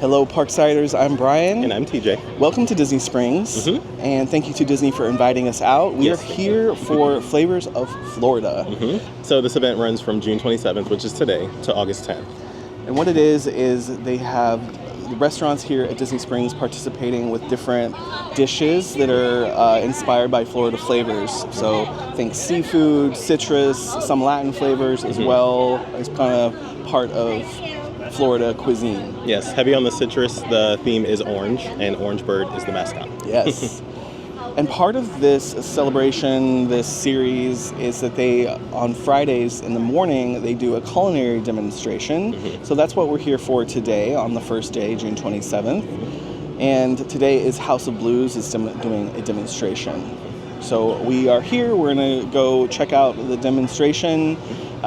Hello Parksiders, I'm Brian. And I'm TJ. Welcome to Disney Springs, and thank you to Disney for inviting us out. We are here for Flavors of Florida. So this event runs from June 27th, which is today, to August 10th. And what it is they have restaurants here at Disney Springs participating with different dishes that are inspired by Florida flavors. So think seafood, citrus, some Latin flavors as well as kind of part of Florida cuisine. Yes, heavy on the citrus. The theme is orange, and Orange Bird is the mascot. Yes. And part of this celebration, this series, is that they, on Fridays in the morning, they do a culinary demonstration. So that's what we're here for today on the first day, June 27th. And today is House of Blues is doing a demonstration. So we are here, we're gonna go check out the demonstration.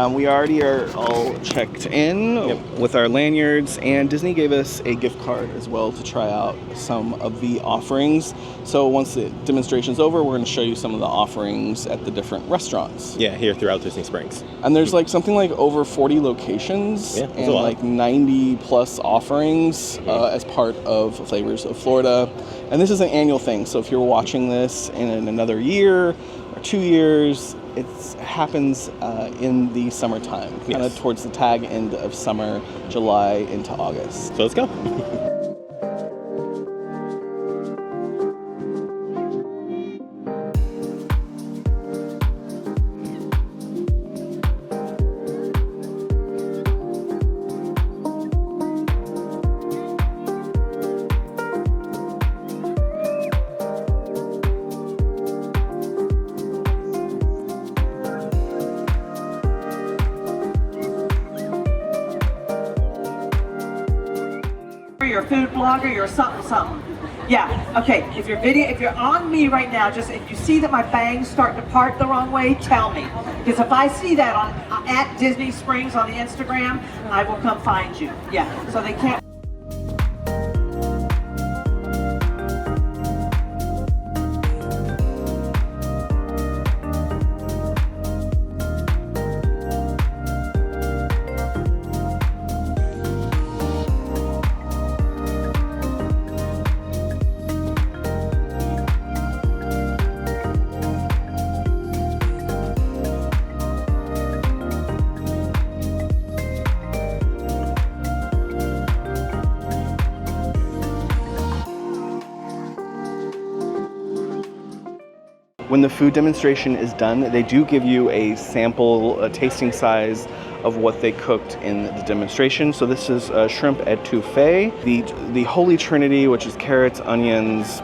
We already are all checked in with our lanyards, and Disney gave us a gift card as well to try out some of the offerings. So once the demonstration's over, we're going to show you some of the offerings at the different restaurants. Yeah, here throughout Disney Springs. And there's like something like over 40 locations and like 90 plus offerings as part of Flavors of Florida. And this is an annual thing, so if you're watching this in another year or 2 years, it happens in the summertime, kind of towards the tag end of summer, July into August. So let's go. You're a food blogger, you're something. Yeah, okay, if you're on me right now, just if you see that my bangs start to part the wrong way, tell me. Because if I see that at Disney Springs on the Instagram, I will come find you. Yeah, so they can't. When the food demonstration is done, they do give you a sample, a tasting size of what they cooked in the demonstration. So this is shrimp etouffee, the holy trinity, which is carrots, onions,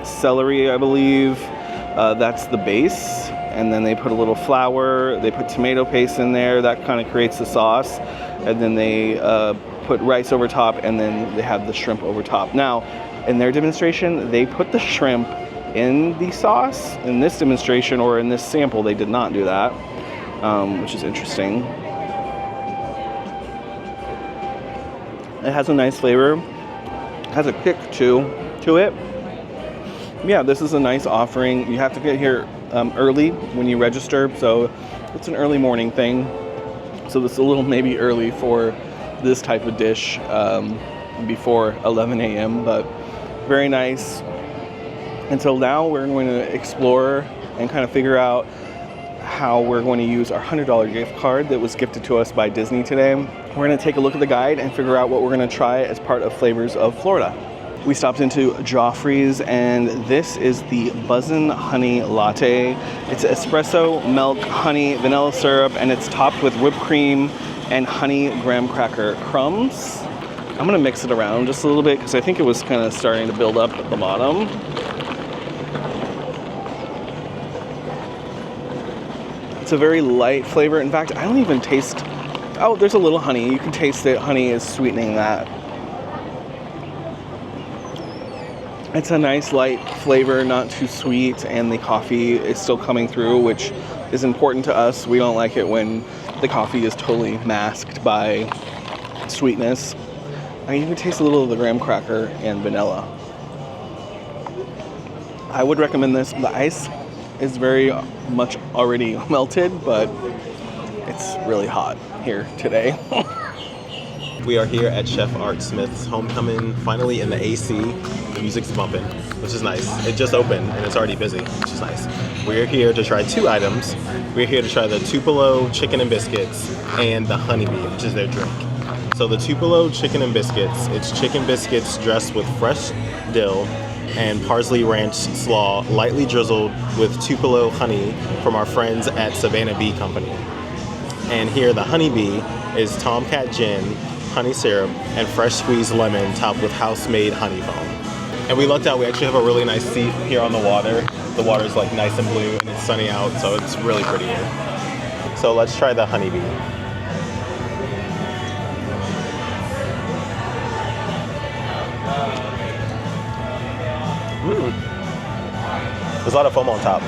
celery, I believe. That's the base. And then they put a little flour, they put tomato paste in there, that kind of creates the sauce. And then they put rice over top, and then they have the shrimp over top. Now, in their demonstration, they put the shrimp in the sauce. In this demonstration, or in this sample, they did not do that, which is interesting. It has a nice flavor. It has a kick to it. Yeah, this is a nice offering. You have to get here early when you register, so it's an early morning thing. So it's a little maybe early for this type of dish before 11 a.m., but very nice. Until now, we're going to explore and kind of figure out how we're going to use our $100 gift card that was gifted to us by Disney today. We're going to take a look at the guide and figure out what we're going to try as part of Flavors of Florida. We stopped into Joffrey's, and this is the Buzzin honey latte. It's espresso, milk, honey, vanilla syrup, and it's topped with whipped cream and honey graham cracker crumbs. I'm going to mix it around just a little bit because I think it was kind of starting to build up at the bottom. It's a very light flavor. In fact, I don't even taste, oh, there's a little honey. You can taste that honey is sweetening that. It's a nice light flavor, not too sweet, and the coffee is still coming through, which is important to us. We don't like it when the coffee is totally masked by sweetness. I even taste a little of the graham cracker and vanilla. I would recommend this. The ice is very much already melted, but it's really hot here today. We are here at Chef Art Smith's Homecomin, finally in the AC. The music's bumping, which is nice. It just opened and it's already busy, which is nice. We're here to try 2 items. We're here to try the Tupelo chicken and biscuits and the honeybee, which is their drink. So the Tupelo chicken and biscuits, it's chicken biscuits dressed with fresh dill and parsley ranch slaw, lightly drizzled with Tupelo honey from our friends at Savannah Bee Company. And here the honeybee is Tomcat gin, honey syrup, and fresh squeezed lemon topped with house-made honey foam. And we lucked out, we actually have a really nice seat here on the water. The water's like nice and blue and it's sunny out, so it's really pretty here. So let's try the honeybee. There's a lot of foam on top,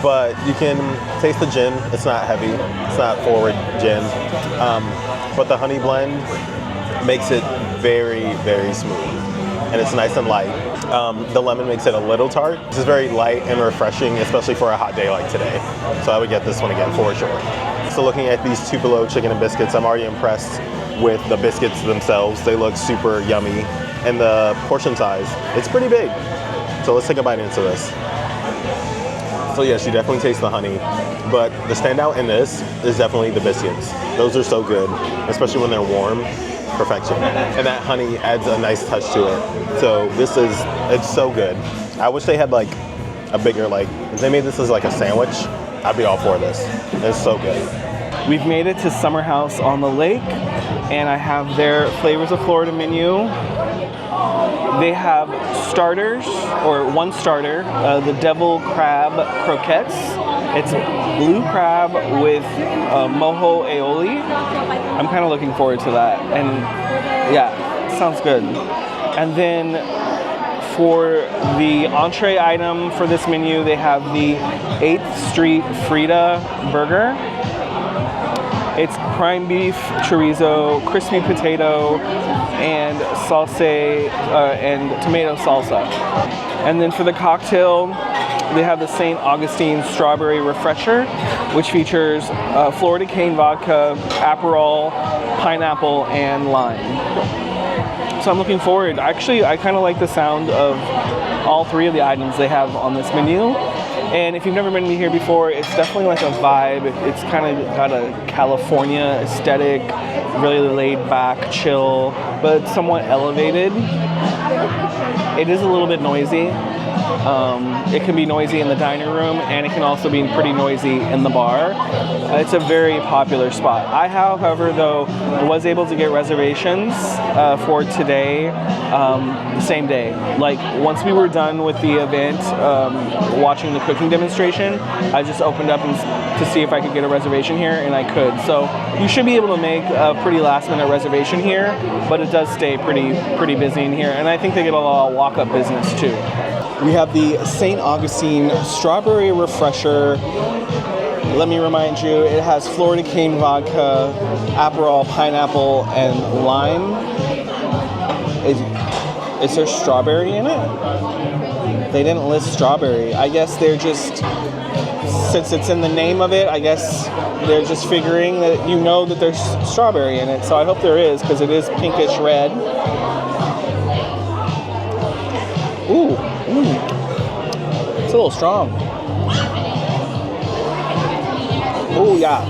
but you can taste the gin. It's not heavy, it's not forward gin, but the honey blend makes it very, very smooth, and it's nice and light. The lemon makes it a little tart. This is very light and refreshing, especially for a hot day like today. So I would get this one again for sure. So looking at these Tupelo chicken and biscuits, I'm already impressed with the biscuits themselves. They look super yummy, and the portion size, it's pretty big. So let's take a bite into this. So yes, you definitely taste the honey, but the standout in this is definitely the biscuits. Those are so good, especially when they're warm. Perfection. And that honey adds a nice touch to it. So it's so good. I wish they had like a bigger, if they made this as like a sandwich, I'd be all for this. It's so good. We've made it to Summer House on the Lake, and I have their Flavors of Florida menu. They have starters, or one starter, the Devil Crab Croquettes. It's blue crab with mojo aioli. I'm kind of looking forward to that. And yeah, sounds good. And then for the entree item for this menu, they have the 8th Street Frita burger. It's prime beef, chorizo, crispy potato, and salsa and tomato salsa. And then for the cocktail, they have the St. Augustine Strawberry Refresher, which features Florida cane vodka, Aperol, pineapple, and lime. So I'm looking forward. Actually, I kind of like the sound of all 3 of the items they have on this menu. And if you've never been here before, it's definitely like a vibe. It's kind of got a California aesthetic, really laid back, chill, but somewhat elevated. It is a little bit noisy. It can be noisy in the dining room, and it can also be pretty noisy in the bar. It's a very popular spot. I, however, though, was able to get reservations for today, the same day. Like, once we were done with the event, watching the cooking demonstration, I just opened up to see if I could get a reservation here, and I could. So you should be able to make a pretty last-minute reservation here, but it does stay pretty busy in here, and I think they get a lot of walk-up business too. We have the St. Augustine Strawberry Refresher. Let me remind you, it has Florida cane vodka, Aperol, pineapple, and lime. Is there strawberry in it? They didn't list strawberry. I guess they're just, since it's in the name of it, I guess they're just figuring that you know that there's strawberry in it. So I hope there is, because it is pinkish red. Ooh. It's a little strong. Oh yeah.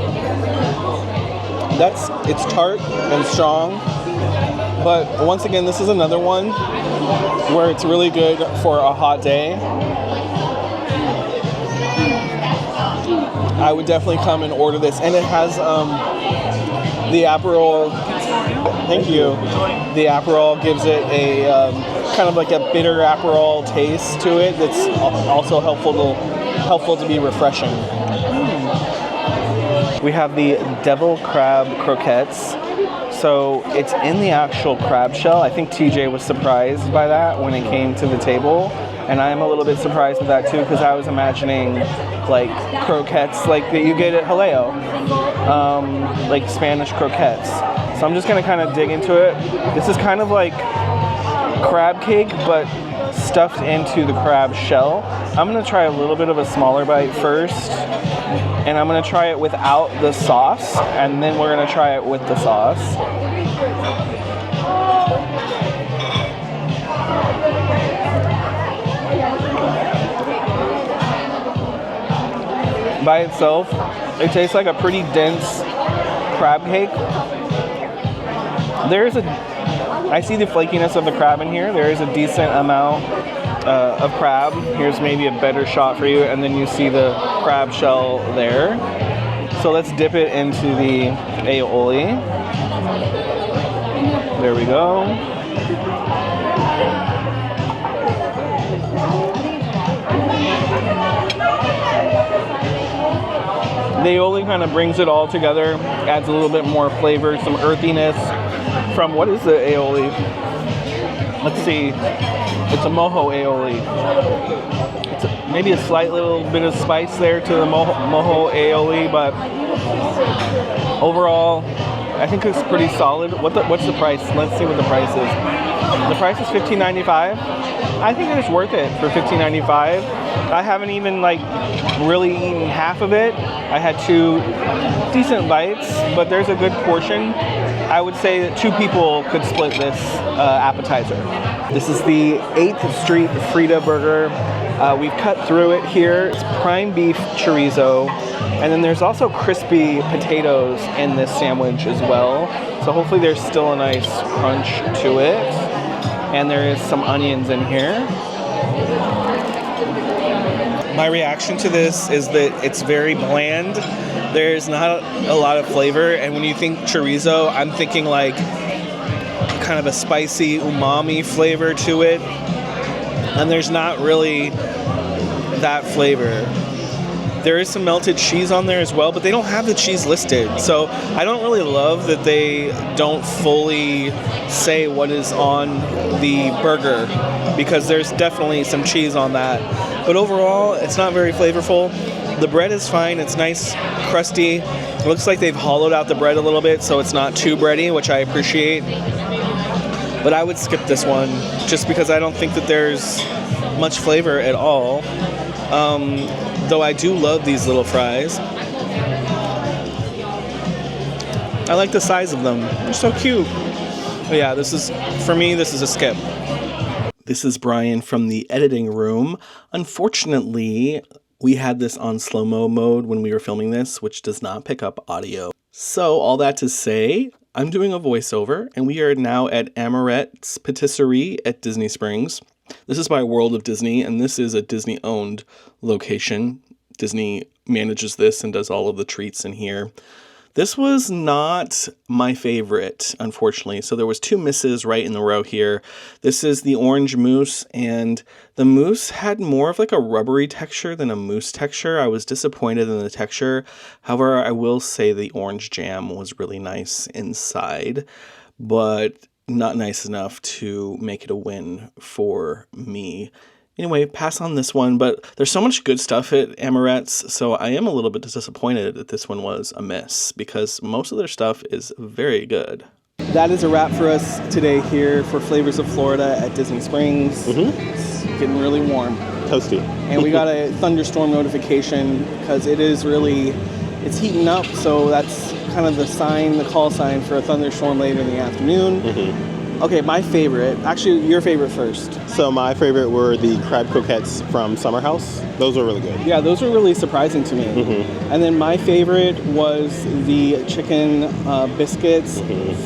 It's tart and strong. But once again, this is another one where it's really good for a hot day. I would definitely come and order this. And it has the Aperol. Thank you. The Aperol gives it a kind of like a bitter Aperol taste to it that's also helpful to be refreshing. We have the Devil Crab Croquettes. So it's in the actual crab shell. I think TJ was surprised by that when it came to the table. And I'm a little bit surprised with that too, because I was imagining like croquettes like that you get at Jaleo, like Spanish croquettes. So I'm just gonna kind of dig into it. This is kind of like crab cake, but stuffed into the crab shell. I'm gonna try a little bit of a smaller bite first, and I'm gonna try it without the sauce, and then we're gonna try it with the sauce. by itself, it tastes like a pretty dense crab cake. I see the flakiness of the crab in here. There is a decent amount of crab. Here's maybe a better shot for you, and then you see the crab shell there. So let's dip it into the aioli. There we go. The aioli kind of brings it all together, adds a little bit more flavor, some earthiness from, what is the aioli? Let's see. It's a mojo aioli. It's maybe a slight little bit of spice there to the mojo aioli, but overall, I think it's pretty solid. What's the price? Let's see what the price is. The price is $15.95. I think it's worth it for $15.95. I haven't even really eaten half of it. I had 2 decent bites, but there's a good portion. I would say that 2 people could split this appetizer. This is the 8th Street Frita burger. We've cut through it here. It's prime beef chorizo. And then there's also crispy potatoes in this sandwich as well. So hopefully there's still a nice crunch to it. And there is some onions in here. My reaction to this is that it's very bland. There's not a lot of flavor. And when you think chorizo, I'm thinking like kind of a spicy umami flavor to it. And there's not really that flavor. There is some melted cheese on there as well, but they don't have the cheese listed. So I don't really love that they don't fully say what is on the burger, because there's definitely some cheese on that. But overall, it's not very flavorful. The bread is fine. It's nice, crusty. It looks like they've hollowed out the bread a little bit, so it's not too bready, which I appreciate. But I would skip this one just because I don't think that there's much flavor at all. Though I do love these little fries. I like the size of them. They're so cute. But yeah, for me, this is a skip. This is Brian from the editing room. Unfortunately, we had this on slow-mo mode when we were filming this, which does not pick up audio. So all that to say, I'm doing a voiceover, and we are now at Amorette's Patisserie at Disney Springs. This is by World of Disney, and this is a Disney-owned location. Disney manages this and does all of the treats in here. This was not my favorite, unfortunately. So there was 2 misses right in the row here. This is the orange mousse, and the mousse had more of like a rubbery texture than a mousse texture. I was disappointed in the texture. However, I will say the orange jam was really nice inside, but not nice enough to make it a win for me. Anyway, pass on this one, but there's so much good stuff at Amorette's, so I am a little bit disappointed that this one was a miss, because most of their stuff is very good. That is a wrap for us today here for Flavors of Florida at Disney Springs. It's getting really warm. Toasty. And we got a thunderstorm notification because it's heating up, so that's kind of the call sign for a thunderstorm later in the afternoon. Okay, my favorite. Actually, your favorite first. So my favorite were the crab croquettes from Summer House. Those were really good. Yeah, those were really surprising to me. And then my favorite was the chicken biscuits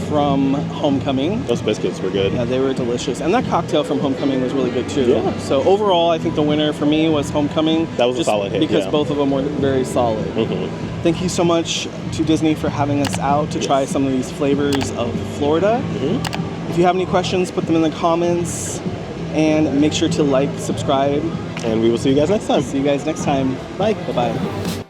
from Homecomin. Those biscuits were good. Yeah, they were delicious. And that cocktail from Homecomin was really good too. Yeah. So overall, I think the winner for me was Homecomin. That was a solid hit, because both of them were very solid. Thank you so much to Disney for having us out to try some of these flavors of Florida. If you have any questions, put them in the comments, and make sure to like, subscribe. And we will see you guys next time. See you guys next time. Bye. Bye-bye.